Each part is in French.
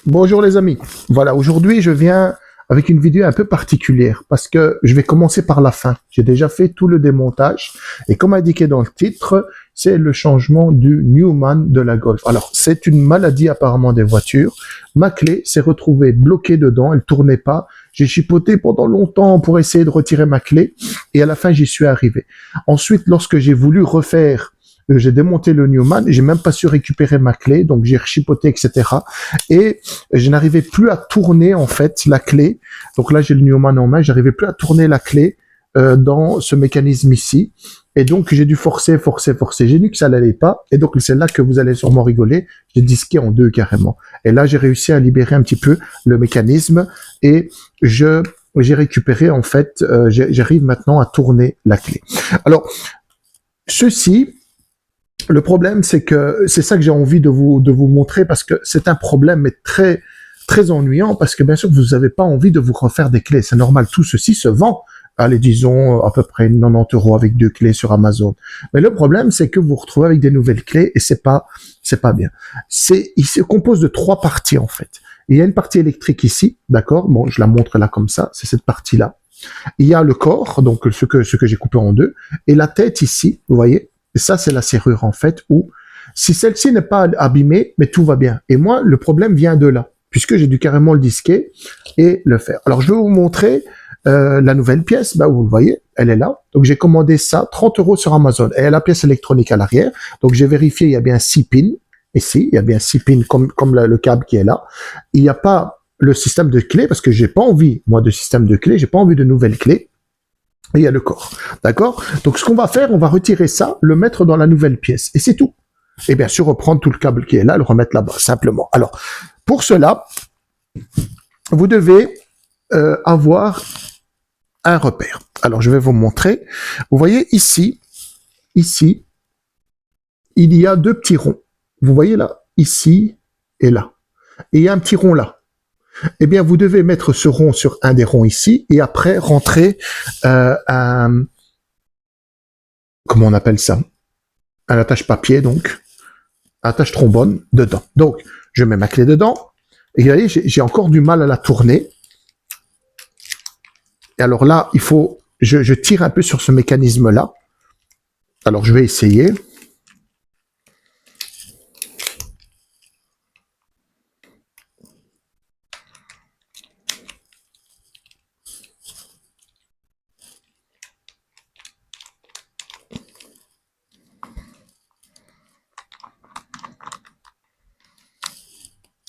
Bonjour les amis. Voilà, aujourd'hui je viens avec une vidéo un peu particulière parce que je vais commencer par la fin. J'ai déjà fait tout le démontage et comme indiqué dans le titre, c'est le changement du Newman de la Golf. Alors, c'est une maladie apparemment des voitures. Ma clé s'est retrouvée bloquée dedans, elle tournait pas. J'ai chipoté pendant longtemps pour essayer de retirer ma clé et à la fin j'y suis arrivé. Ensuite, lorsque j'ai voulu refaire j'ai démonté le Newman, j'ai même pas su récupérer ma clé, donc j'ai chipoté, etc. Et je n'arrivais plus à tourner en fait la clé. Donc là, j'ai le Newman en main, j'arrivais plus à tourner la clé dans ce mécanisme ici. Et donc j'ai dû forcer. J'ai dit que ça n'allait pas. Et donc c'est là que vous allez sûrement rigoler. J'ai disqué en deux carrément. Et là, j'ai réussi à libérer un petit peu le mécanisme et j'ai récupéré en fait. J'arrive maintenant à tourner la clé. Alors ceci. Le problème, c'est que c'est ça que j'ai envie de vous montrer parce que c'est un problème mais très ennuyant parce que bien sûr vous n'avez pas envie de vous refaire des clés. C'est normal, tout ceci se vend. Allez, disons à peu près 90 € avec 2 clés sur Amazon. Mais le problème, c'est que vous vous retrouvez avec des nouvelles clés et c'est pas bien. Il se compose de 3 parties en fait. Il y a une partie électrique ici, d'accord. Bon, je la montre là comme ça. C'est cette partie-là. Il y a le corps, donc ce que j'ai coupé en deux, et la tête ici, vous voyez. Et ça, c'est la serrure, en fait, où si celle-ci n'est pas abîmée, mais tout va bien. Et moi, le problème vient de là, puisque j'ai dû carrément le disquer et le faire. Alors, je vais vous montrer la nouvelle pièce. Bah, vous le voyez, elle est là. Donc, j'ai commandé ça, 30 € sur Amazon. Et la pièce électronique à l'arrière. Donc, j'ai vérifié, il y a bien 6 pins. Ici, il y a bien 6 pins comme le câble qui est là. Il n'y a pas le système de clé, parce que j'ai pas envie, moi, de système de clé. J'ai pas envie de nouvelles clés. Et il y a le corps. D'accord? Donc, ce qu'on va faire, on va retirer ça, le mettre dans la nouvelle pièce. Et c'est tout. Et bien sûr, reprendre tout le câble qui est là, le remettre là-bas, simplement. Alors, pour cela, vous devez avoir un repère. Alors, je vais vous montrer. Vous voyez ici, il y a 2 petits ronds. Vous voyez là, ici et là. Et il y a un petit rond là. Eh bien, vous devez mettre ce rond sur un des ronds ici et après rentrer un... Comment on appelle ça? Un attache-papier, donc. Attache-trombone dedans. Donc, je mets ma clé dedans. Et vous voyez, j'ai encore du mal à la tourner. Et alors là, il faut... Je tire un peu sur ce mécanisme-là. Alors, je vais essayer.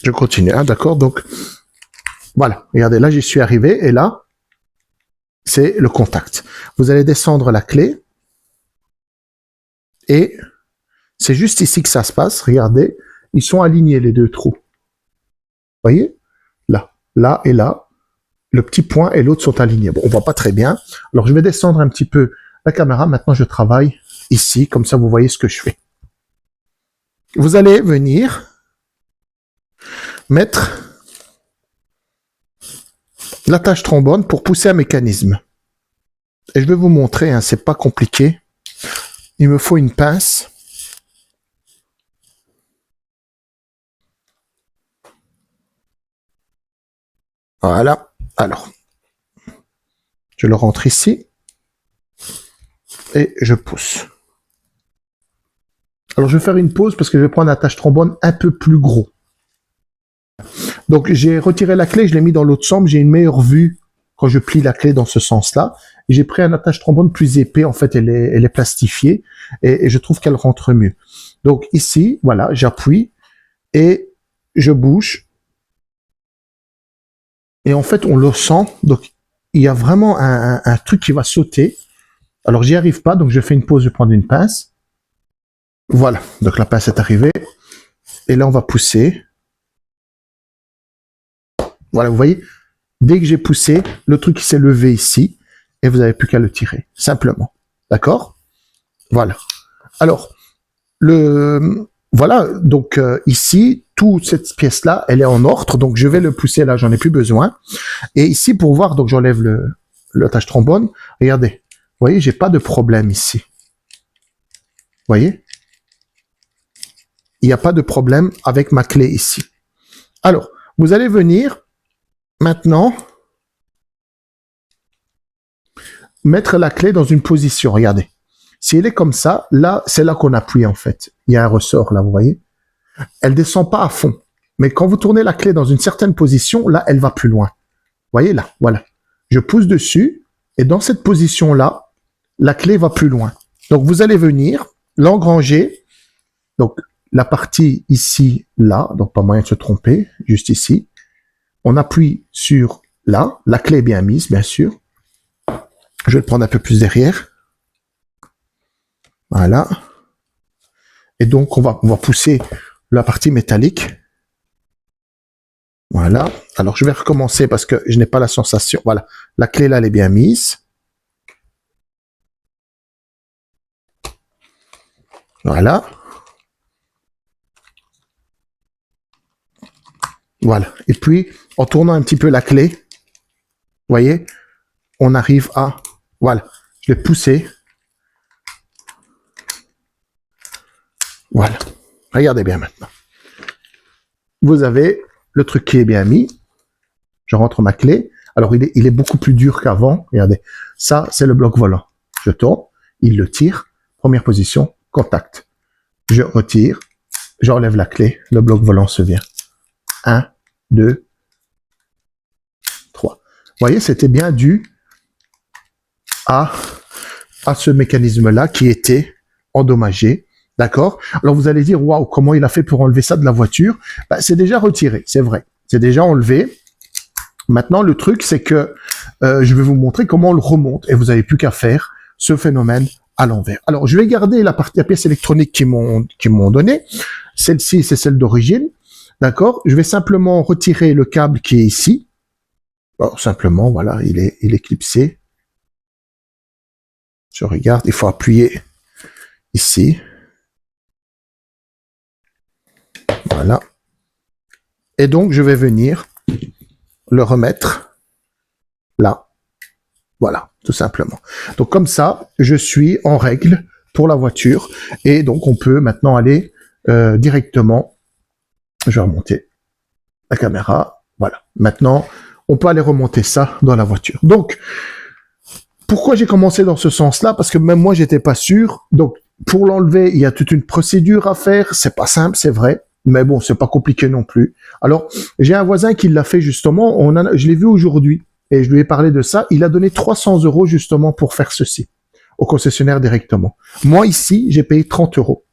Je continue, hein, d'accord? Donc, voilà. Regardez, là, j'y suis arrivé. Et là, c'est le contact. Vous allez descendre la clé. Et c'est juste ici que ça se passe. Regardez, ils sont alignés, les 2 trous. Vous voyez? Là et là. Le petit point et l'autre sont alignés. Bon, on voit pas très bien. Alors, je vais descendre un petit peu la caméra. Maintenant, je travaille ici. Comme ça, vous voyez ce que je fais. Vous allez venir mettre l'attache trombone pour pousser un mécanisme. Et je vais vous montrer, hein, c'est pas compliqué. Il me faut une pince. Voilà. Alors, je le rentre ici et je pousse. Alors, je vais faire une pause parce que je vais prendre un attache trombone un peu plus gros. Donc, j'ai retiré la clé, je l'ai mis dans l'autre sens. J'ai une meilleure vue quand je plie la clé dans ce sens-là. Et j'ai pris un attache trombone plus épais. En fait, elle est plastifiée et je trouve qu'elle rentre mieux. Donc, ici, voilà, j'appuie et je bouge. Et en fait, on le sent. Donc, il y a vraiment un truc qui va sauter. Alors, j'y arrive pas. Donc, je fais une pause, je prends une pince. Voilà. Donc, la pince est arrivée. Et là, on va pousser. Voilà, vous voyez, dès que j'ai poussé, le truc s'est levé ici. Et vous n'avez plus qu'à le tirer. Simplement. D'accord? Voilà. Alors, voilà. Donc, ici, toute cette pièce-là, elle est en ordre. Donc, je vais le pousser là. J'en ai plus besoin. Et ici, pour voir, donc j'enlève l'attache trombone. Regardez. Vous voyez, j'ai pas de problème ici. Vous voyez? Il n'y a pas de problème avec ma clé ici. Alors, Vous allez venir maintenant mettre la clé dans une position. Regardez. Si elle est comme ça, là, c'est là qu'on appuie en fait. Il y a un ressort là, vous voyez. Elle descend pas à fond. Mais quand vous tournez la clé dans une certaine position, là, elle va plus loin. Vous voyez là, voilà. Je pousse dessus et dans cette position-là, la clé va plus loin. Donc, vous allez venir l'engranger. Donc, la partie ici, là, donc pas moyen de se tromper, juste ici. On appuie sur là. La clé est bien mise, bien sûr. Je vais le prendre un peu plus derrière. Voilà. Et donc, on va pousser la partie métallique. Voilà. Alors, je vais recommencer parce que je n'ai pas la sensation. Voilà. La clé, là, elle est bien mise. Voilà. Voilà. Et puis, en tournant un petit peu la clé, vous voyez, on arrive à... Voilà. Je l'ai poussé. Voilà. Regardez bien maintenant. Vous avez le truc qui est bien mis. Je rentre ma clé. Alors, il est beaucoup plus dur qu'avant. Regardez. Ça, c'est le bloc volant. Je tourne. Il le tire. Première position. Contact. Je retire. J'enlève la clé. Le bloc volant se vient. 1, 2, 3. Vous voyez, c'était bien dû à ce mécanisme-là qui était endommagé. D'accord? Alors vous allez dire, waouh, comment il a fait pour enlever ça de la voiture? Ben, c'est déjà retiré, c'est vrai. C'est déjà enlevé. Maintenant, le truc, c'est que je vais vous montrer comment on le remonte et vous n'avez plus qu'à faire ce phénomène à l'envers. Alors, je vais garder la pièce électronique qu'ils m'ont donné. Celle-ci, c'est celle d'origine. D'accord? Je vais simplement retirer le câble qui est ici. Alors, simplement, voilà, il est clipsé. Je regarde, il faut appuyer ici. Voilà. Et donc, je vais venir le remettre là. Voilà, tout simplement. Donc, comme ça, je suis en règle pour la voiture. Et donc, on peut maintenant aller directement. Je vais remonter la caméra. Voilà. Maintenant, on peut aller remonter ça dans la voiture. Donc, pourquoi j'ai commencé dans ce sens-là? Parce que même moi, j'étais pas sûr. Donc, pour l'enlever, il y a toute une procédure à faire. C'est pas simple, c'est vrai. Mais bon, c'est pas compliqué non plus. Alors, j'ai un voisin qui l'a fait justement. Je l'ai vu aujourd'hui et je lui ai parlé de ça. Il a donné 300 € justement pour faire ceci au concessionnaire directement. Moi ici, j'ai payé 30 €.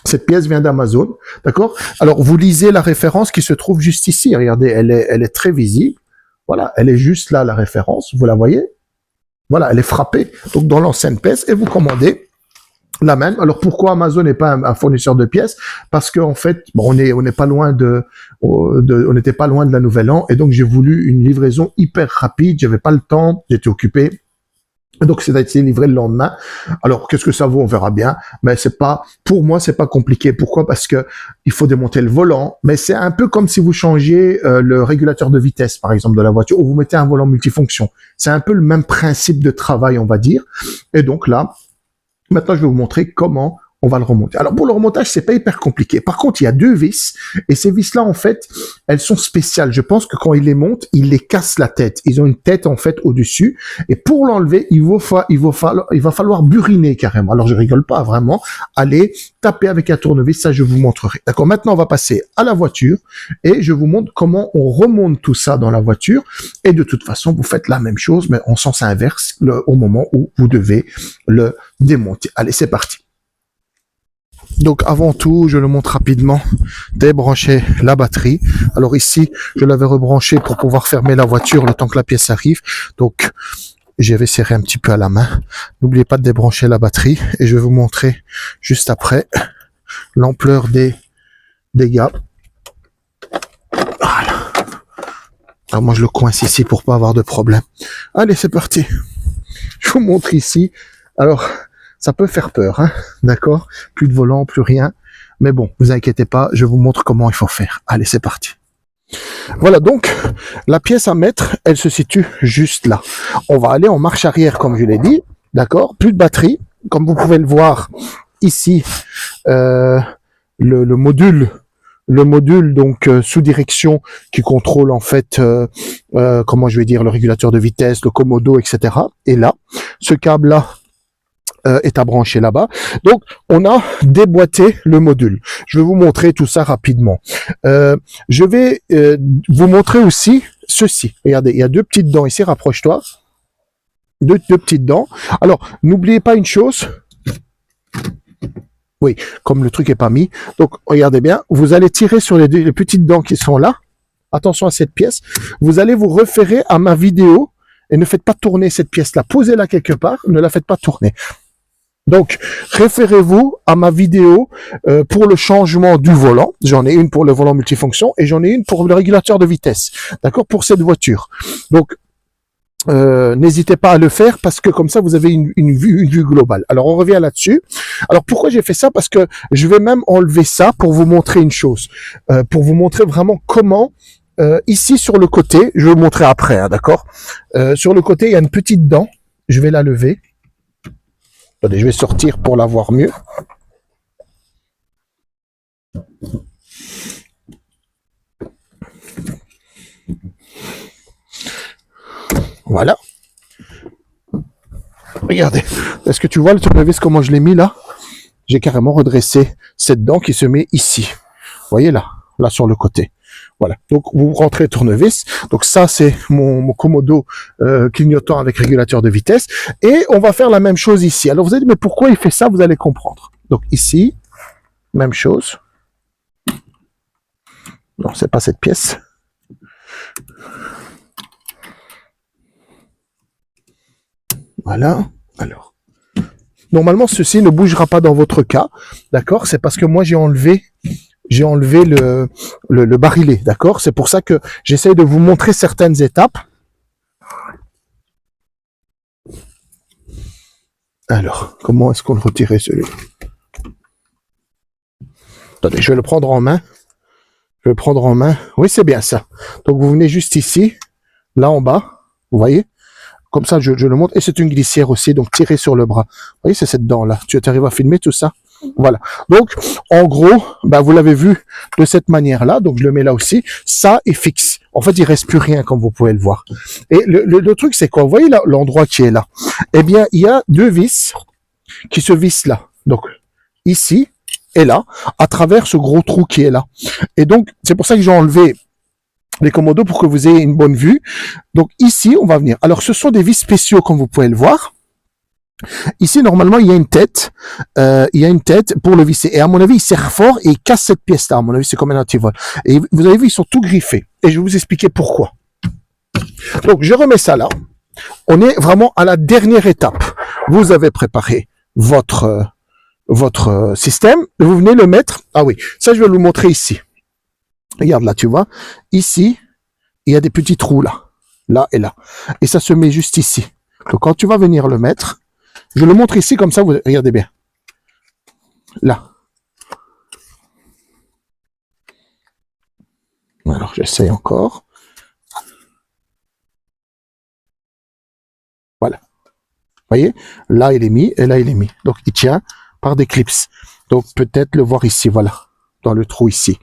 Cette pièce vient d'Amazon, d'accord? Alors, vous lisez la référence qui se trouve juste ici. Regardez, elle est très visible. Voilà, elle est juste là, la référence. Vous la voyez? Voilà, elle est frappée. Donc, dans l'ancienne pièce, et vous commandez la même. Alors pourquoi Amazon n'est pas un fournisseur de pièces? Parce qu'en fait, bon, on n'est pas loin on n'était pas loin de la Nouvelle An, et donc j'ai voulu une livraison hyper rapide. J'avais pas le temps, j'étais occupé. Donc c'est été livré le lendemain. Alors qu'est-ce que ça vaut? On verra bien. Mais pour moi, c'est pas compliqué. Pourquoi? Parce que il faut démonter le volant. Mais c'est un peu comme si vous changiez le régulateur de vitesse, par exemple, de la voiture, ou vous mettez un volant multifonction. C'est un peu le même principe de travail, on va dire. Et donc là, maintenant, je vais vous montrer comment on va le remonter. Alors, pour le remontage, c'est pas hyper compliqué. Par contre, il y a 2 vis. Et ces vis-là, en fait, elles sont spéciales. Je pense que quand ils les montent, ils les cassent la tête. Ils ont une tête, en fait, au-dessus. Et pour l'enlever, il va falloir buriner carrément. Alors, je rigole pas, vraiment. Allez, taper avec un tournevis. Ça, je vous montrerai. D'accord? Maintenant, on va passer à la voiture. Et je vous montre comment on remonte tout ça dans la voiture. Et de toute façon, vous faites la même chose, mais en sens inverse, au moment où vous devez le démonter. Allez, c'est parti. Donc avant tout, je le montre rapidement, débrancher la batterie. Alors ici, je l'avais rebranché pour pouvoir fermer la voiture le temps que la pièce arrive. Donc j'avais serré un petit peu à la main. N'oubliez pas de débrancher la batterie et je vais vous montrer juste après l'ampleur des dégâts. Voilà. Alors moi je le coince ici pour pas avoir de problème. Allez, c'est parti. Je vous montre ici. Alors ça peut faire peur, hein, d'accord? Plus de volant, plus rien. Mais bon, vous inquiétez pas, je vous montre comment il faut faire. Allez, c'est parti. Voilà, donc, la pièce à mettre, elle se situe juste là. On va aller en marche arrière, comme je l'ai dit, d'accord? Plus de batterie. Comme vous pouvez le voir ici, le module le module donc sous direction qui contrôle en fait comment je vais dire le régulateur de vitesse, le commodo, etc. est là. Ce câble là est à brancher là-bas. Donc on a déboîté le module. Je vais vous montrer tout ça rapidement. Je vais vous montrer aussi ceci. Regardez, il y a deux petites dents ici. Rapproche-toi. Deux petites dents. Alors n'oubliez pas une chose. Oui, comme le truc est pas mis. Donc, regardez bien, vous allez tirer sur les petites dents qui sont là. Attention à cette pièce. Vous allez vous référer à ma vidéo et ne faites pas tourner cette pièce-là. Posez-la quelque part, ne la faites pas tourner. Donc, référez-vous à ma vidéo pour le changement du volant. J'en ai une pour le volant multifonction et j'en ai une pour le régulateur de vitesse. D'accord? Pour cette voiture. Donc, n'hésitez pas à le faire parce que comme ça vous avez une vue globale. Alors on revient là-dessus. Alors pourquoi j'ai fait ça? Parce que je vais même enlever ça pour vous montrer une chose, pour vous montrer vraiment comment ici sur le côté, je vais vous montrer après, hein, d'accord. Sur le côté il y a une petite dent, je vais la lever. Attendez, je vais sortir pour la voir mieux. Voilà. Regardez. Est-ce que tu vois le tournevis comment je l'ai mis là? J'ai carrément redressé cette dent qui se met ici. Vous voyez là? Là sur le côté. Voilà. Donc vous rentrez le tournevis. Donc ça c'est mon commodo clignotant avec régulateur de vitesse. Et on va faire la même chose ici. Alors vous allez dire mais pourquoi il fait ça? Vous allez comprendre. Donc ici, même chose. Non, c'est pas cette pièce. Voilà. Alors, normalement, ceci ne bougera pas dans votre cas, d'accord? C'est parce que moi, j'ai enlevé le barillet, d'accord? C'est pour ça que j'essaie de vous montrer certaines étapes. Alors, comment est-ce qu'on le retirait, celui-là? Attendez, je vais le prendre en main. Je vais le prendre en main. Oui, c'est bien ça. Donc, vous venez juste ici, là en bas, vous voyez? Comme ça, je le montre. Et c'est une glissière aussi, donc tirez sur le bras. Vous voyez, c'est cette dent-là. Tu arrives à filmer tout ça? Voilà. Donc, en gros, ben, vous l'avez vu de cette manière-là. Donc, je le mets là aussi. Ça est fixe. En fait, il reste plus rien, comme vous pouvez le voir. Et le truc, c'est quoi? Vous voyez là, l'endroit qui est là? Eh bien, il y a deux vis qui se vissent là. Donc, ici et là, à travers ce gros trou qui est là. Et donc, c'est pour ça que j'ai enlevé les commodos pour que vous ayez une bonne vue. Donc ici, on va venir. Alors, ce sont des vis spéciaux, comme vous pouvez le voir. Ici, normalement, il y a une tête. Il y a une tête pour le visser. Et à mon avis, il serre fort et il casse cette pièce-là. À mon avis, c'est comme un antivol. Et vous avez vu, ils sont tout griffés. Et je vais vous expliquer pourquoi. Donc, je remets ça là. On est vraiment à la dernière étape. Vous avez préparé votre système. Vous venez le mettre. Ah oui, ça, je vais vous montrer ici. Regarde là, tu vois. Ici, il y a des petits trous là. Là et là. Et ça se met juste ici. Donc, quand tu vas venir le mettre, je le montre ici comme ça, vous regardez bien. Là. Alors, j'essaye encore. Voilà. Vous voyez? Là, il est mis et là, il est mis. Donc, il tient par des clips. Donc, peut-être le voir ici, voilà. Dans le trou ici.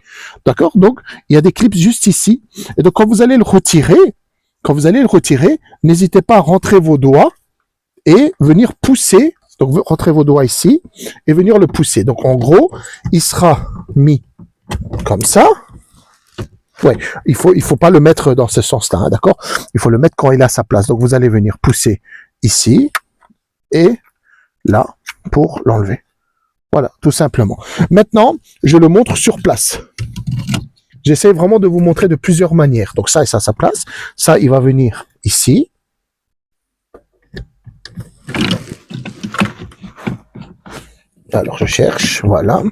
D'accord? Donc, il y a des clips juste ici. Et donc, quand vous allez le retirer, n'hésitez pas à rentrer vos doigts et venir pousser. Donc, rentrez vos doigts ici et venir le pousser. Donc, en gros, il sera mis comme ça. Ouais, il faut pas le mettre dans ce sens-là, hein, d'accord? Il faut le mettre quand il a sa place. Donc, vous allez venir pousser ici et là pour l'enlever. Voilà, tout simplement. Maintenant, je le montre sur place. J'essaie vraiment de vous montrer de plusieurs manières. Donc ça, et ça, sa place. Ça, il va venir ici. Alors, je cherche. Voilà.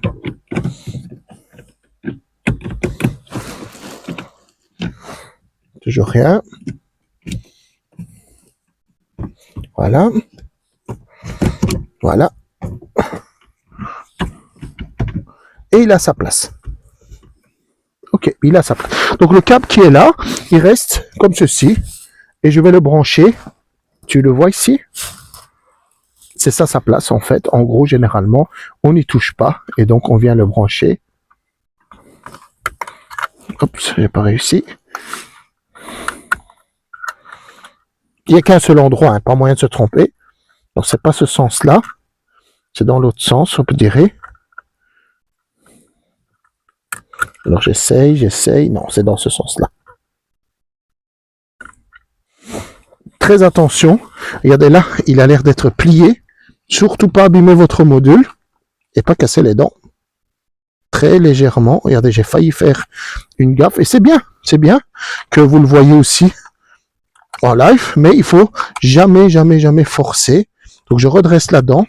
Toujours rien. Voilà. Voilà. Et il a sa place. Ok, il a sa place. Donc le câble qui est là, il reste comme ceci. Et je vais le brancher. Tu le vois ici? C'est ça sa place en fait. En gros, généralement, on n'y touche pas. Et donc on vient le brancher. Oups, j'ai pas réussi. Il n'y a qu'un seul endroit, hein, pas moyen de se tromper. Donc c'est pas ce sens-là, c'est dans l'autre sens, on peut dire. Alors j'essaye, non, c'est dans ce sens-là. Très attention, regardez là, il a l'air d'être plié. Surtout pas abîmer votre module et pas casser les dents. Très légèrement, regardez, j'ai failli faire une gaffe et c'est bien que vous le voyez aussi en live, mais il faut jamais forcer. Donc je redresse la dent.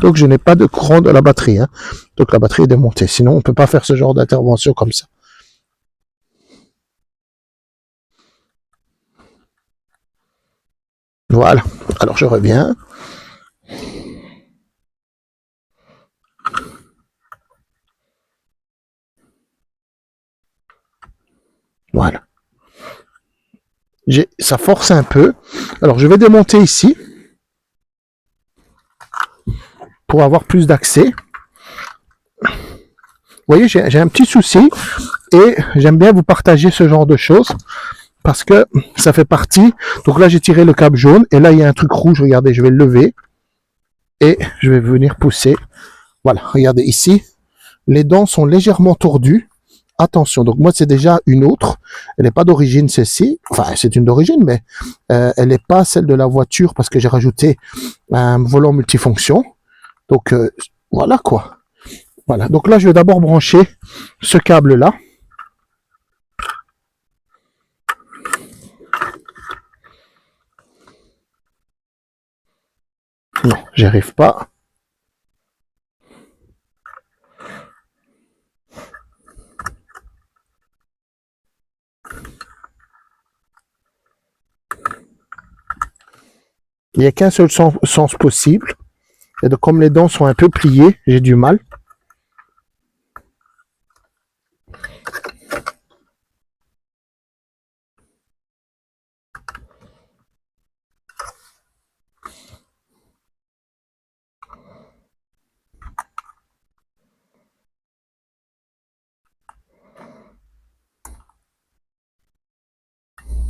Donc je n'ai pas de courant de la batterie, hein. Donc la batterie est démontée, sinon on ne peut pas faire ce genre d'intervention comme ça. Voilà, alors je reviens. Voilà. Ça force un peu. Alors je vais démonter ici pour avoir plus d'accès. Vous voyez, j'ai un petit souci et j'aime bien vous partager ce genre de choses parce que ça fait partie. Donc là, j'ai tiré le câble jaune et là, il y a un truc rouge. Regardez, je vais le lever et je vais venir pousser. Voilà, regardez ici, les dents sont légèrement tordues. Attention, donc moi, c'est déjà une autre. Elle n'est pas d'origine, celle-ci. Enfin, c'est une d'origine, mais elle n'est pas celle de la voiture parce que j'ai rajouté un volant multifonction. Donc, voilà quoi. Voilà, donc là, je vais d'abord brancher ce câble-là. Non, j'y arrive pas. Il n'y a qu'un seul sens possible. Et donc, comme les dents sont un peu pliées, j'ai du mal.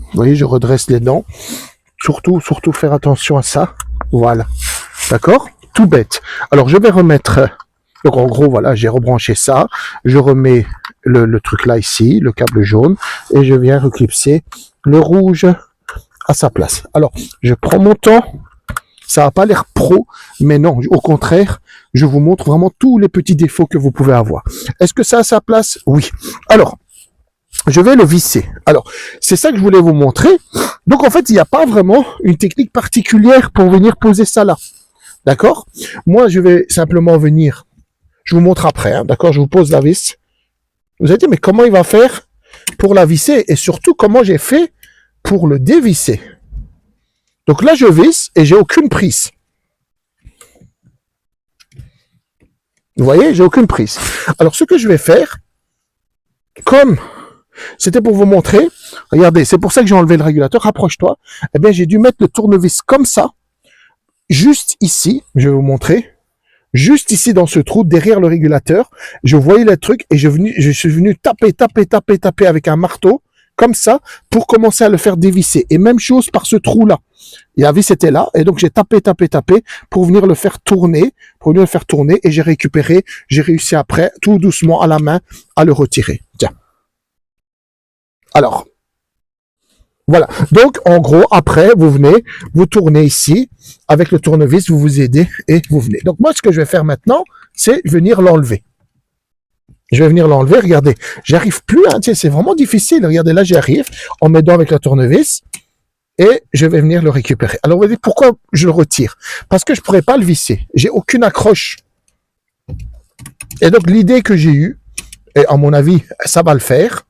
Vous voyez, je redresse les dents. Surtout faire attention à ça. Voilà. D'accord? Tout bête. Alors, je vais remettre... Donc, en gros, voilà, j'ai rebranché ça. Je remets le truc là, ici, le câble jaune. Et je viens reclipser le rouge à sa place. Alors, je prends mon temps. Ça n'a pas l'air pro, mais non, au contraire, je vous montre vraiment tous les petits défauts que vous pouvez avoir. Est-ce que ça a sa place? Oui. Alors, je vais le visser. Alors, c'est ça que je voulais vous montrer. Donc, en fait, il n'y a pas vraiment une technique particulière pour venir poser ça là. D'accord? Moi, je vais simplement venir, je vous montre après, hein, d'accord? Je vous pose la vis. Vous allez dire, mais comment il va faire pour la visser? Et surtout, comment j'ai fait pour le dévisser? Donc là, je visse et j'ai aucune prise. Vous voyez, j'ai aucune prise. Alors, ce que je vais faire, comme c'était pour vous montrer, regardez, c'est pour ça que j'ai enlevé le régulateur, rapproche-toi, eh bien, j'ai dû mettre le tournevis comme ça, juste ici, je vais vous montrer, juste ici dans ce trou, derrière le régulateur, je voyais le truc et je suis venu taper avec un marteau, comme ça, pour commencer à le faire dévisser. Et même chose par ce trou-là. La vis était là, et donc j'ai tapé, pour venir le faire tourner, et j'ai réussi après, tout doucement à la main, à le retirer. Tiens. Alors, voilà. Donc, en gros, après, vous venez, vous tournez ici, avec le tournevis, vous vous aidez, et vous venez. Donc, moi, ce que je vais faire maintenant, c'est venir l'enlever. Je vais venir l'enlever, regardez, j'arrive plus, hein, c'est vraiment difficile, regardez, là, j'y arrive, en m'aidant avec le tournevis, et je vais venir le récupérer. Alors, vous voyez, pourquoi je le retire? Parce que je pourrais pas le visser, j'ai aucune accroche. Et donc, l'idée que j'ai eue, et à mon avis, ça va le faire,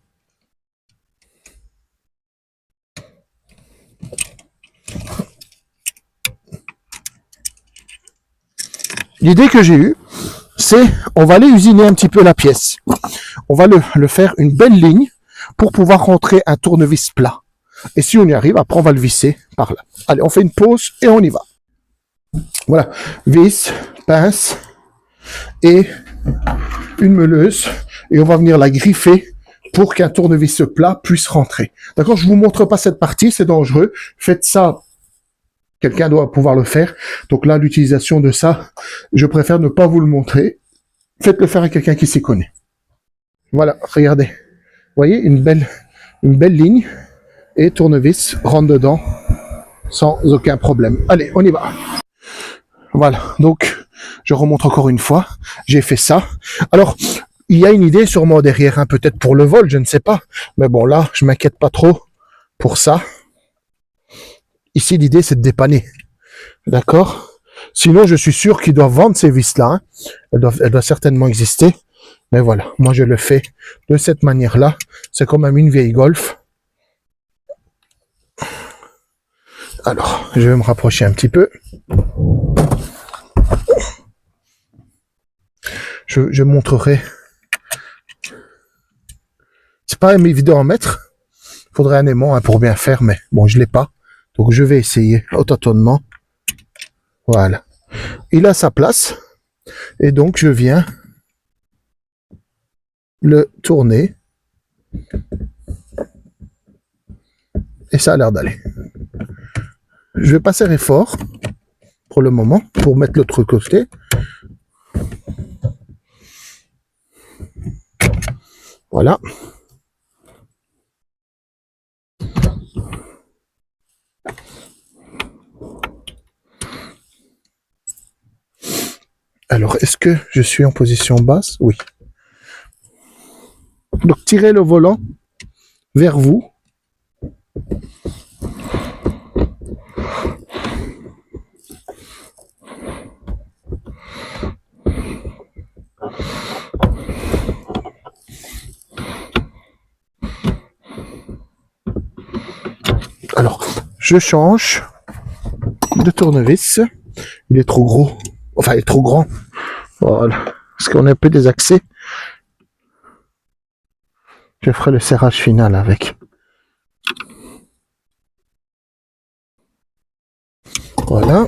l'idée que j'ai eue, c'est, on va aller usiner un petit peu la pièce. On va le faire une belle ligne pour pouvoir rentrer un tournevis plat. Et si on y arrive, après on va le visser par là. Allez, on fait une pause et on y va. Voilà, vis, pince et une meuleuse et on va venir la griffer pour qu'un tournevis plat puisse rentrer. D'accord? Je vous montre pas cette partie, c'est dangereux. Faites ça. Quelqu'un doit pouvoir le faire. Donc là, l'utilisation de ça, je préfère ne pas vous le montrer. Faites-le faire à quelqu'un qui s'y connaît. Voilà, regardez. Vous voyez, une belle ligne et tournevis rentre dedans sans aucun problème. Allez, on y va. Voilà, donc je remonte encore une fois. J'ai fait ça. Alors, il y a une idée sûrement derrière, hein, peut-être pour le vol, je ne sais pas. Mais bon, là, je m'inquiète pas trop pour ça. Ici, l'idée, c'est de dépanner. D'accord? Sinon, je suis sûr qu'ils doivent vendre ces vis-là. Hein. Elles doivent certainement exister. Mais voilà, moi, je le fais de cette manière-là. C'est quand même une vieille Golf. Alors, je vais me rapprocher un petit peu. Je montrerai. C'est pas évident à mettre. Il faudrait un aimant, hein, pour bien faire, mais bon, je l'ai pas. Donc, je vais essayer au tâtonnement. Voilà. Il a sa place. Et donc, je viens le tourner. Et ça a l'air d'aller. Je vais pas serrer fort pour le moment, pour mettre l'autre côté. Voilà. Alors, est-ce que je suis en position basse? Oui. Donc, tirez le volant vers vous. Alors, je change de tournevis. Il est trop gros. Enfin, il est trop grand. Voilà. Parce qu'on a un peu des accès. Je ferai le serrage final avec. Voilà.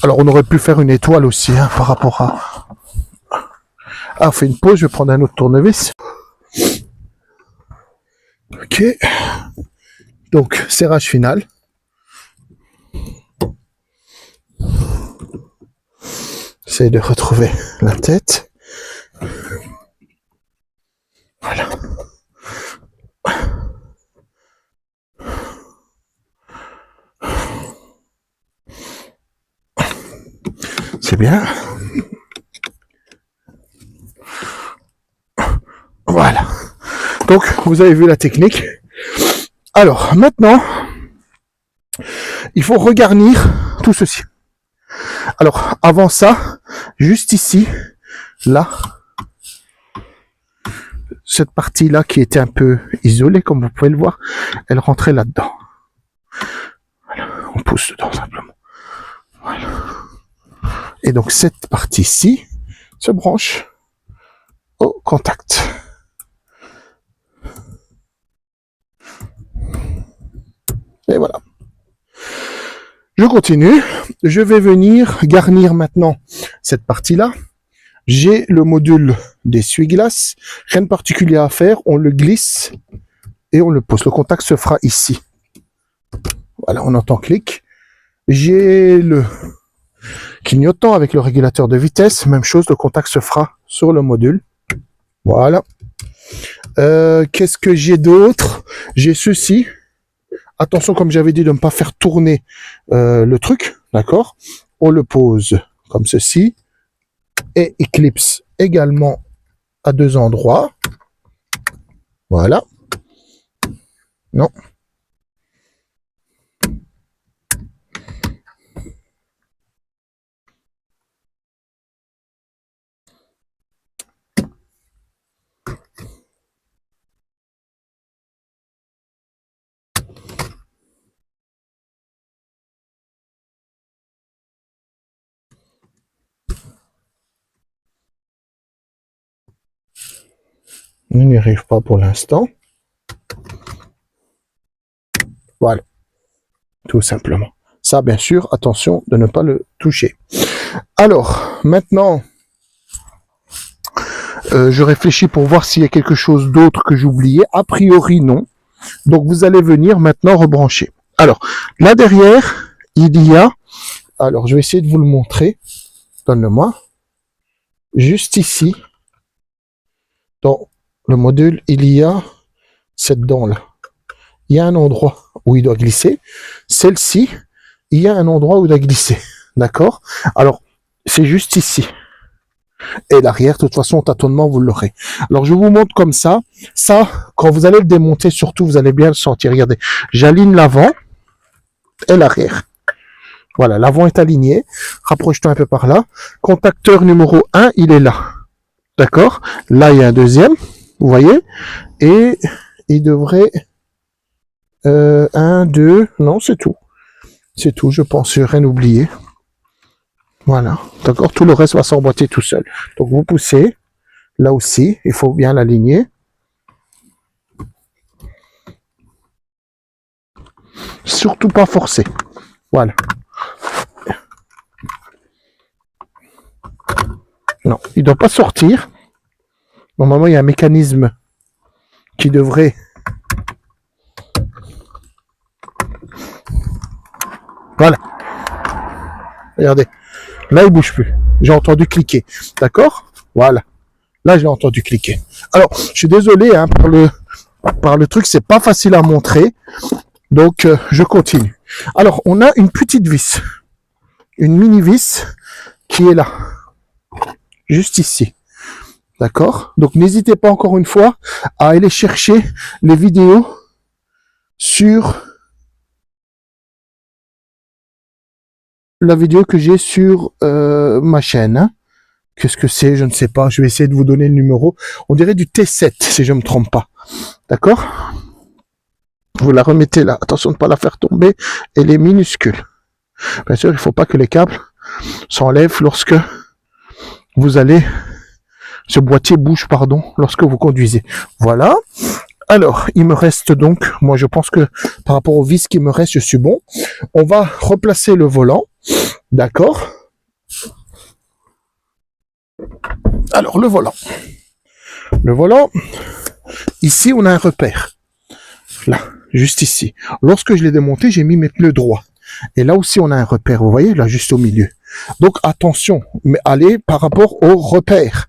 Alors, on aurait pu faire une étoile aussi, hein, par rapport à... Ah, on fait une pause, je vais prendre un autre tournevis. Ok. Donc, serrage final. J'essaie de retrouver la tête. Voilà. C'est bien. Voilà. Donc, vous avez vu la technique. Alors, maintenant, il faut regarnir tout ceci. Alors, avant ça, juste ici, là, cette partie-là qui était un peu isolée, comme vous pouvez le voir, elle rentrait là-dedans. Voilà, on pousse dedans simplement. Voilà. Et donc, cette partie-ci se branche au contact. Et voilà. Je continue. Je vais venir garnir maintenant cette partie-là. J'ai le module d'essuie-glace. Rien de particulier à faire. On le glisse et on le pose. Le contact se fera ici. Voilà, on entend clic. J'ai le clignotant avec le régulateur de vitesse. Même chose, le contact se fera sur le module. Voilà. Qu'est-ce que j'ai d'autre? J'ai ceci. Attention, comme j'avais dit, de ne pas faire tourner le truc, d'accord? On le pose comme ceci et il clipse également à deux endroits. Voilà. Non. On n'y arrive pas pour l'instant. Voilà, tout simplement. Ça, bien sûr, attention de ne pas le toucher. Alors, maintenant, je réfléchis pour voir s'il y a quelque chose d'autre que j'oubliais. A priori, non. Donc, vous allez venir maintenant rebrancher. Alors, là derrière, il y a... Alors, je vais essayer de vous le montrer. Donne-le-moi. Juste ici, dans le module, il y a cette dent-là. Il y a un endroit où il doit glisser. Celle-ci, il y a un endroit où il doit glisser. D'accord? Alors, c'est juste ici. Et l'arrière, de toute façon, au tâtonnement, vous l'aurez. Alors, je vous montre comme ça. Ça, quand vous allez le démonter, surtout, vous allez bien le sentir. Regardez, j'aligne l'avant et l'arrière. Voilà, l'avant est aligné. Rapproche-toi un peu par là. Contacteur numéro 1, il est là. D'accord? Là, il y a un deuxième. Vous voyez? Et il devrait... 1, 2... Non, c'est tout. C'est tout, je pense. Je n'ai rien oublié. Voilà. D'accord? Tout le reste va s'emboîter tout seul. Donc, vous poussez. Là aussi, il faut bien l'aligner. Surtout pas forcer. Voilà. Non, il ne doit pas sortir. Normalement, il y a un mécanisme qui devrait... Voilà. Regardez. Là, il bouge plus. J'ai entendu cliquer. D'accord? Voilà. Là, j'ai entendu cliquer. Alors, je suis désolé hein, par le truc, c'est pas facile à montrer. Donc, je continue. Alors, on a une petite vis. Une mini vis qui est là. Juste ici. D'accord? Donc, n'hésitez pas encore une fois à aller chercher les vidéos sur la vidéo que j'ai sur ma chaîne. Hein. Qu'est-ce que c'est? Je ne sais pas. Je vais essayer de vous donner le numéro. On dirait du T7, si je ne me trompe pas. D'accord? Vous la remettez là. Attention de ne pas la faire tomber. Elle est minuscule. Bien sûr, il ne faut pas que les câbles s'enlèvent lorsque vous allez... Ce boîtier bouge, pardon, lorsque vous conduisez. Voilà. Alors, il me reste donc... Moi, je pense que par rapport au vis qui me reste, je suis bon. On va replacer le volant. D'accord? Alors, le volant. Le volant, ici, on a un repère. Là, juste ici. Lorsque je l'ai démonté, j'ai mis mes pneus droits. Et là aussi, on a un repère. Vous voyez, là, juste au milieu. Donc, attention. Mais allez par rapport au repère.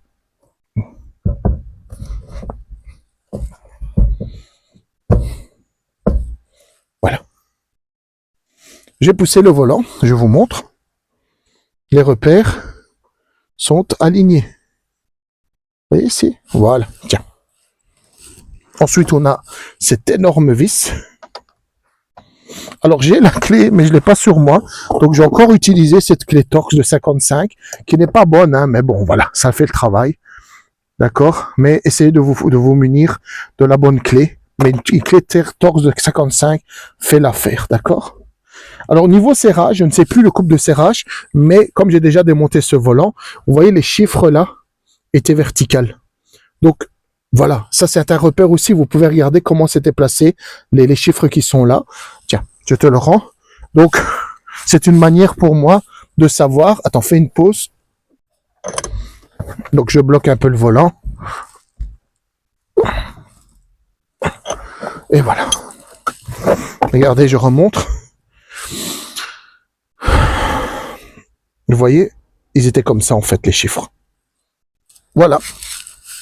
Voilà. J'ai poussé le volant. Je vous montre. Les repères sont alignés. Vous voyez ici? Voilà. Tiens. Ensuite, on a cette énorme vis. Alors, j'ai la clé, mais je ne l'ai pas sur moi. Donc, j'ai encore utilisé cette clé Torx de 55, qui n'est pas bonne, hein, mais bon, voilà, ça fait le travail. D'accord? Mais essayez de vous munir de la bonne clé. Mais une clé Torx de 55 fait l'affaire, d'accord? Alors, niveau serrage, je ne sais plus le couple de serrage, mais comme j'ai déjà démonté ce volant, vous voyez, les chiffres là étaient verticales. Donc, voilà, ça c'est un repère aussi. Vous pouvez regarder comment c'était placé, les chiffres qui sont là. Tiens, je te le rends. Donc, c'est une manière pour moi de savoir. Attends, fais une pause. Donc, je bloque un peu le volant. Et voilà. Regardez, je remonte. Vous voyez, ils étaient comme ça en fait, les chiffres. Voilà.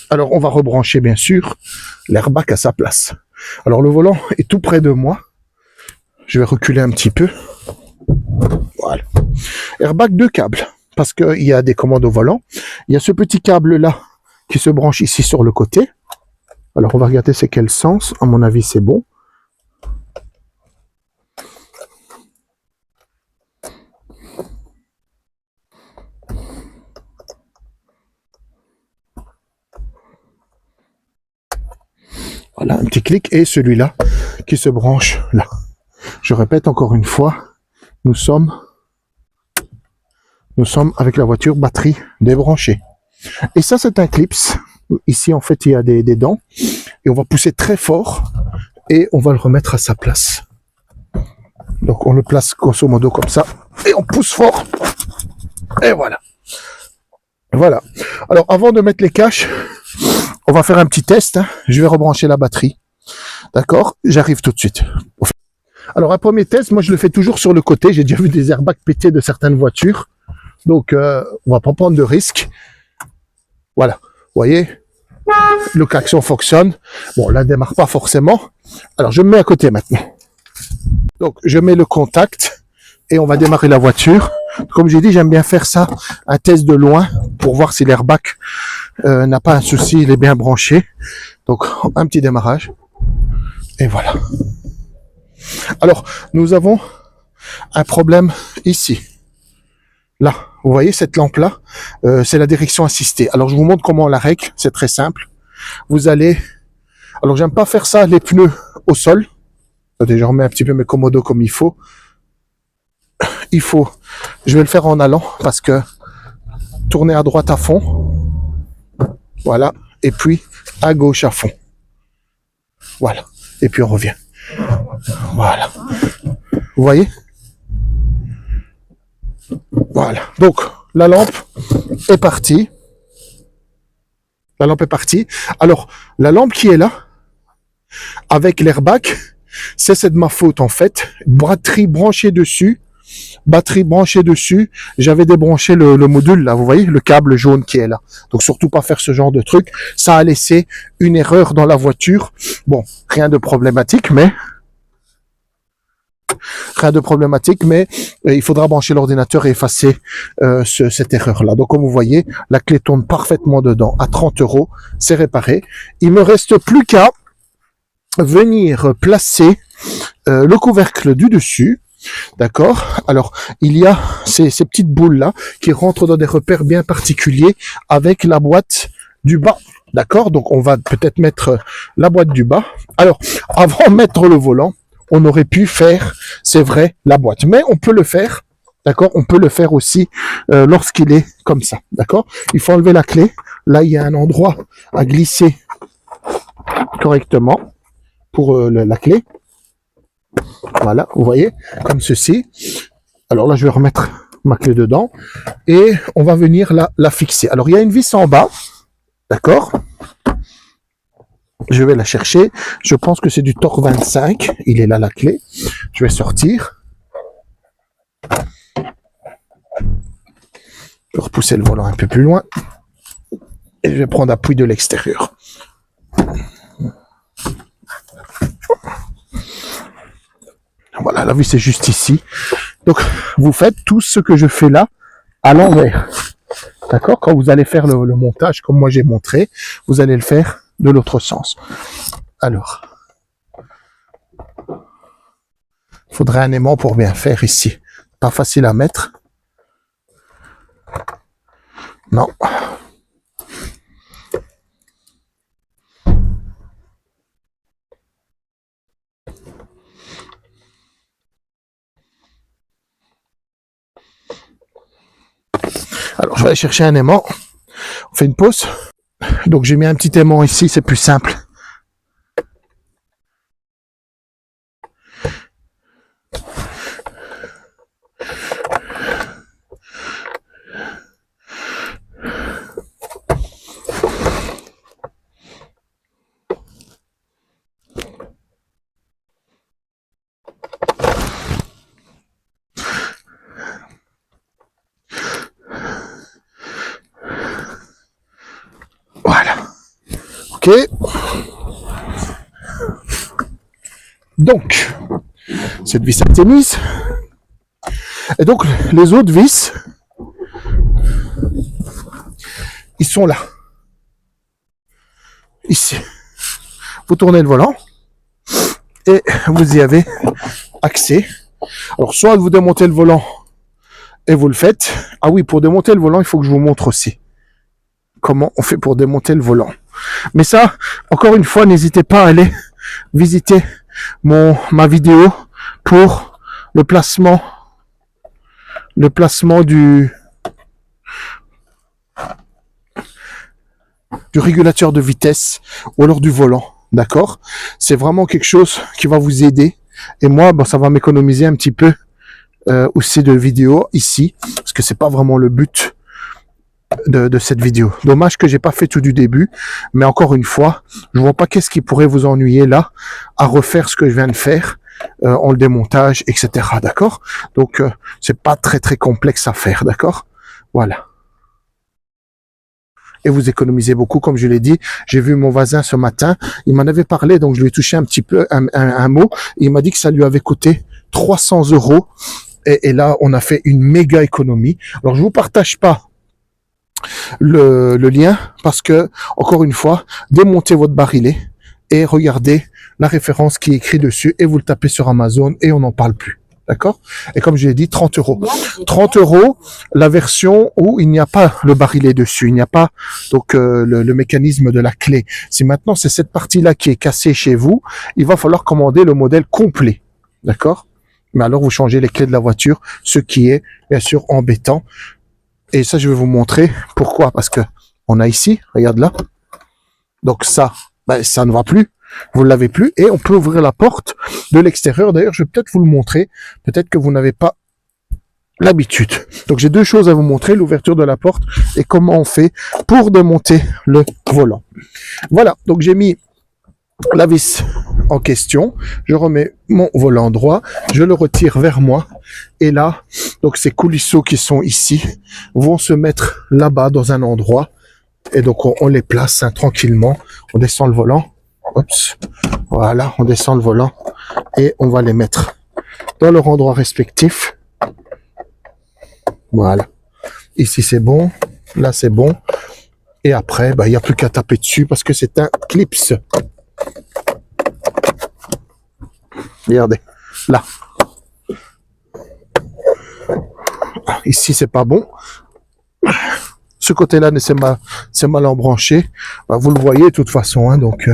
Alors, on va rebrancher, bien sûr, l'airbag à sa place. Alors, le volant est tout près de moi. Je vais reculer un petit peu. Voilà. Airbag 2 câbles, parce qu'il y a des commandes au volant. Il y a ce petit câble-là qui se branche ici sur le côté. Alors, on va regarder c'est quel sens. À mon avis, c'est bon. Voilà, un petit clic et celui-là qui se branche là. Je répète encore une fois, nous sommes avec la voiture batterie débranchée. Et ça, c'est un clips. Ici, en fait, il y a des dents. Et on va pousser très fort et on va le remettre à sa place. Donc on le place grosso modo comme ça et on pousse fort. Et voilà. Voilà. Alors avant de mettre les caches, on va faire un petit test. Je vais rebrancher la batterie. D'accord? J'arrive tout de suite. Alors un premier test, moi je le fais toujours sur le côté. J'ai déjà vu des airbags péter de certaines voitures. Donc on va pas prendre de risques. Voilà. Vous voyez? Le klaxon fonctionne. Bon, là démarre pas forcément. Alors je me mets à côté maintenant. Donc je mets le contact et on va démarrer la voiture. Comme j'ai dit, j'aime bien faire ça, un test de loin pour voir si l'airbag n'a pas un souci, il est bien branché. Donc un petit démarrage. Et voilà. Alors, nous avons un problème ici. Là, vous voyez cette lampe-là, c'est la direction assistée. Alors, je vous montre comment on la règle. C'est très simple. Vous allez... Alors, j'aime pas faire ça, les pneus au sol. Attendez, je remets un petit peu mes commodos comme il faut. Je vais le faire en allant parce que tourner à droite à fond. Voilà. Et puis, à gauche à fond. Voilà. Et puis, on revient. Voilà. Vous voyez? Voilà. Donc, la lampe est partie. La lampe est partie. Alors, la lampe qui est là, avec l'airbag, c'est de ma faute en fait. Batterie branchée dessus. J'avais débranché le module là, vous voyez, le câble jaune qui est là. Donc surtout pas faire ce genre de truc. Ça a laissé une erreur dans la voiture. Bon, rien de problématique, mais il faudra brancher l'ordinateur et effacer cette erreur-là. Donc comme vous voyez, la clé tourne parfaitement dedans. À 30 €, c'est réparé. Il me reste plus qu'à venir placer le couvercle du dessus. D'accord? Alors, il y a ces petites boules-là qui rentrent dans des repères bien particuliers avec la boîte du bas. D'accord? Donc, on va peut-être mettre la boîte du bas. Alors, avant de mettre le volant, on aurait pu faire, c'est vrai, la boîte. Mais on peut le faire, d'accord? On peut le faire aussi lorsqu'il est comme ça, d'accord? Il faut enlever la clé. Là, il y a un endroit à glisser correctement pour la clé. Voilà, vous voyez, comme ceci. Alors là, je vais remettre ma clé dedans et on va venir la fixer. Alors, il y a une vis en bas, d'accord? Je vais la chercher. Je pense que c'est du Torx 25. Il est là, la clé. Je vais sortir. Je vais repousser le volant un peu plus loin. Et je vais prendre appui de l'extérieur. Voilà, la vis est juste ici. Donc, vous faites tout ce que je fais là à l'envers. D'accord? Quand vous allez faire le montage, comme moi j'ai montré, vous allez le faire de l'autre sens. Alors, il faudrait un aimant pour bien faire ici. Pas facile à mettre. Non. Alors, je vais aller chercher un aimant. On fait une pause. Donc, j'ai mis un petit aimant ici, c'est plus simple. Ok. Donc, cette vis a été mise. Et donc, les autres vis, ils sont là. Ici. Vous tournez le volant et vous y avez accès. Alors, soit vous démontez le volant et vous le faites. Ah oui, pour démonter le volant, il faut que je vous montre aussi comment on fait pour démonter le volant. Mais ça, encore une fois, n'hésitez pas à aller visiter ma vidéo pour le placement du régulateur de vitesse ou alors du volant. D'accord? C'est vraiment quelque chose qui va vous aider Et moi, bon, ça va m'économiser un petit peu aussi de vidéos ici, parce que c'est pas vraiment le but de cette vidéo. Dommage que j'ai pas fait tout du début, mais encore une fois, je vois pas qu'est-ce qui pourrait vous ennuyer là à refaire ce que je viens de faire en le démontage, etc. D'accord? Donc c'est pas très très complexe à faire, d'accord? Voilà. Et vous économisez beaucoup, comme je l'ai dit. J'ai vu mon voisin ce matin, il m'en avait parlé, donc je lui ai touché un petit peu un mot. Il m'a dit que ça lui avait coûté 300 €. Et là, on a fait une méga économie. Alors, je vous partage pas le lien parce que, encore une fois, démontez votre barillet et regardez la référence qui est écrite dessus et vous le tapez sur Amazon et on n'en parle plus. D'accord? Et comme je l'ai dit, 30 €. 30 €, la version où il n'y a pas le barillet dessus, il n'y a pas donc le mécanisme de la clé. Si maintenant c'est cette partie-là qui est cassée chez vous, il va falloir commander le modèle complet. D'accord? Mais alors vous changez les clés de la voiture, ce qui est bien sûr embêtant. Et ça, je vais vous montrer pourquoi. Parce que on a ici, regarde là. Donc ça, ben, ça ne va plus. Vous ne l'avez plus. Et on peut ouvrir la porte de l'extérieur. D'ailleurs, je vais peut-être vous le montrer. Peut-être que vous n'avez pas l'habitude. Donc j'ai deux choses à vous montrer. L'ouverture de la porte et comment on fait pour démonter le volant. Voilà. Donc j'ai mis la vis en question, je remets mon volant droit, je le retire vers moi, et là, donc ces coulisseaux qui sont ici vont se mettre là-bas dans un endroit, et donc on les place tranquillement, on descend le volant, oups, voilà, on descend le volant, et on va les mettre dans leur endroit respectif, voilà, ici c'est bon, là c'est bon, et après, il n'y a plus qu'à taper dessus parce que c'est un clips. Regardez, là. Ici, c'est pas bon. Ce côté-là, c'est mal embranché. Vous le voyez de toute façon. Hein, donc,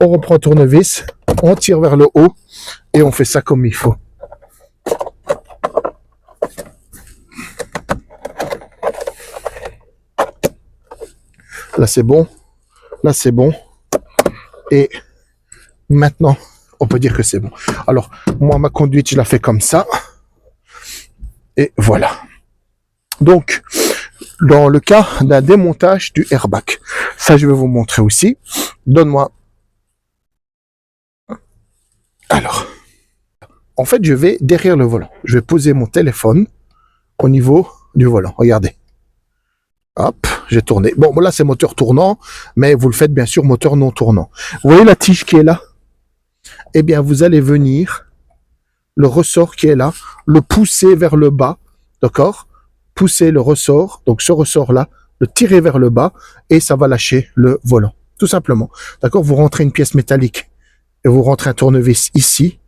on reprend tournevis, on tire vers le haut et on fait ça comme il faut. Là, c'est bon. Là, c'est bon. Et maintenant, on peut dire que c'est bon. Alors, moi, ma conduite, je la fais comme ça. Et voilà. Donc, dans le cas d'un démontage du airbag, ça, je vais vous montrer aussi. Donne-moi. Alors, en fait, je vais derrière le volant. Je vais poser mon téléphone au niveau du volant. Regardez. Hop, j'ai tourné. Bon, là, c'est moteur tournant, mais vous le faites bien sûr moteur non tournant. Vous voyez la tige qui est là? Eh bien, vous allez venir, le ressort qui est là, le pousser vers le bas, d'accord? Pousser le ressort, donc ce ressort-là, le tirer vers le bas, et ça va lâcher le volant, tout simplement. D'accord? Vous rentrez une pièce métallique, et vous rentrez un tournevis ici,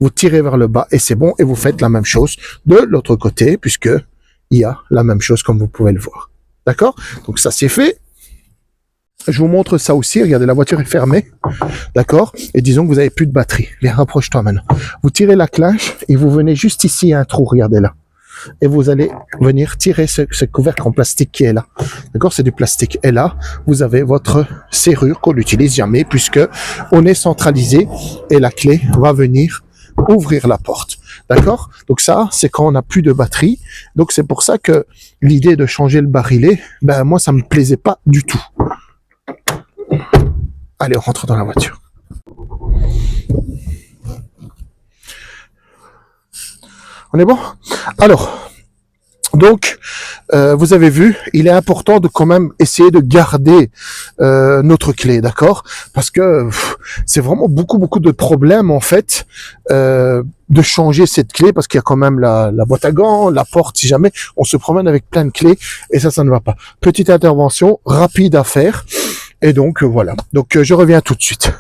vous tirez vers le bas, et c'est bon, et vous faites la même chose de l'autre côté, puisque il y a la même chose comme vous pouvez le voir. D'accord? Donc ça c'est fait. Je vous montre ça aussi. Regardez, la voiture est fermée. D'accord? Et disons que vous avez plus de batterie. Viens, rapproche-toi maintenant. Vous tirez la clinche et vous venez juste ici, il y a un trou, regardez là. Et vous allez venir tirer ce couvercle en plastique qui est là. D'accord? C'est du plastique. Et là, vous avez votre serrure qu'on n'utilise jamais puisque on est centralisé et la clé va venir ouvrir la porte. D'accord? Donc ça, c'est quand on n'a plus de batterie. Donc c'est pour ça que l'idée de changer le barillet, ben moi, ça me plaisait pas du tout. Allez, on rentre dans la voiture. On est bon? Alors, donc, vous avez vu, il est important de quand même essayer de garder notre clé, d'accord? Parce que c'est vraiment beaucoup de problèmes en fait de changer cette clé parce qu'il y a quand même la boîte à gants, la porte si jamais on se promène avec plein de clés et ça ne va pas. Petite intervention rapide à faire et donc voilà. Donc je reviens tout de suite.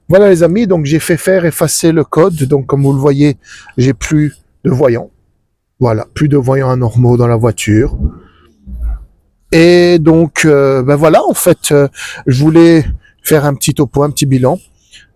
Voilà les amis, donc j'ai fait faire effacer le code. Donc comme vous le voyez, j'ai plus de voyants. Voilà, plus de voyants anormaux dans la voiture. Et donc, ben voilà, en fait, je voulais faire un petit topo, un petit bilan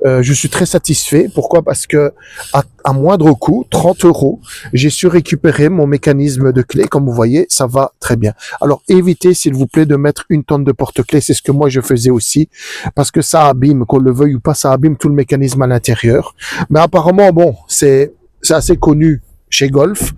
Je suis très satisfait. Pourquoi? Parce que à moindre coût, 30 euros, j'ai su récupérer mon mécanisme de clé. Comme vous voyez, ça va très bien. Alors, évitez, s'il vous plaît, de mettre une tonne de porte-clés. C'est ce que moi, je faisais aussi. Parce que ça abîme, qu'on le veuille ou pas, ça abîme tout le mécanisme à l'intérieur. Mais apparemment, bon, c'est assez connu chez Golf,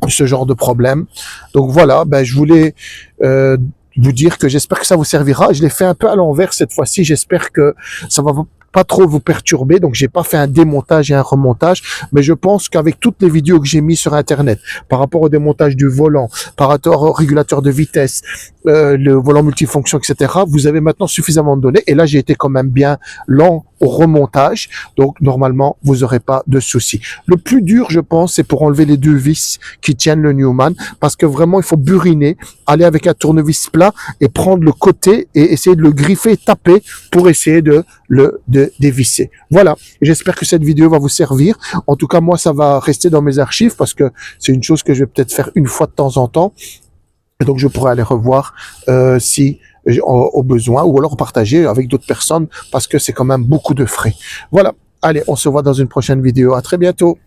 ce genre de problème. Donc voilà, ben, je voulais vous dire que j'espère que ça vous servira. Je l'ai fait un peu à l'envers cette fois-ci. J'espère que ça va pas trop vous perturber, donc j'ai pas fait un démontage et un remontage, mais je pense qu'avec toutes les vidéos que j'ai mis sur internet par rapport au démontage du volant, par rapport au régulateur de vitesse, le volant multifonction, etc., vous avez maintenant suffisamment de données, et là j'ai été quand même bien lent au remontage, donc normalement vous aurez pas de soucis. Le plus dur, je pense, c'est pour enlever les deux vis qui tiennent le Newman, parce que vraiment il faut buriner, aller avec un tournevis plat et prendre le côté et essayer de le griffer, taper pour essayer de le dévisser. Voilà, j'espère que cette vidéo va vous servir. En tout cas, moi, ça va rester dans mes archives parce que c'est une chose que je vais peut-être faire une fois de temps en temps. Et donc, je pourrais aller revoir si au besoin, ou alors partager avec d'autres personnes parce que c'est quand même beaucoup de frais. Voilà, allez, on se voit dans une prochaine vidéo. À très bientôt.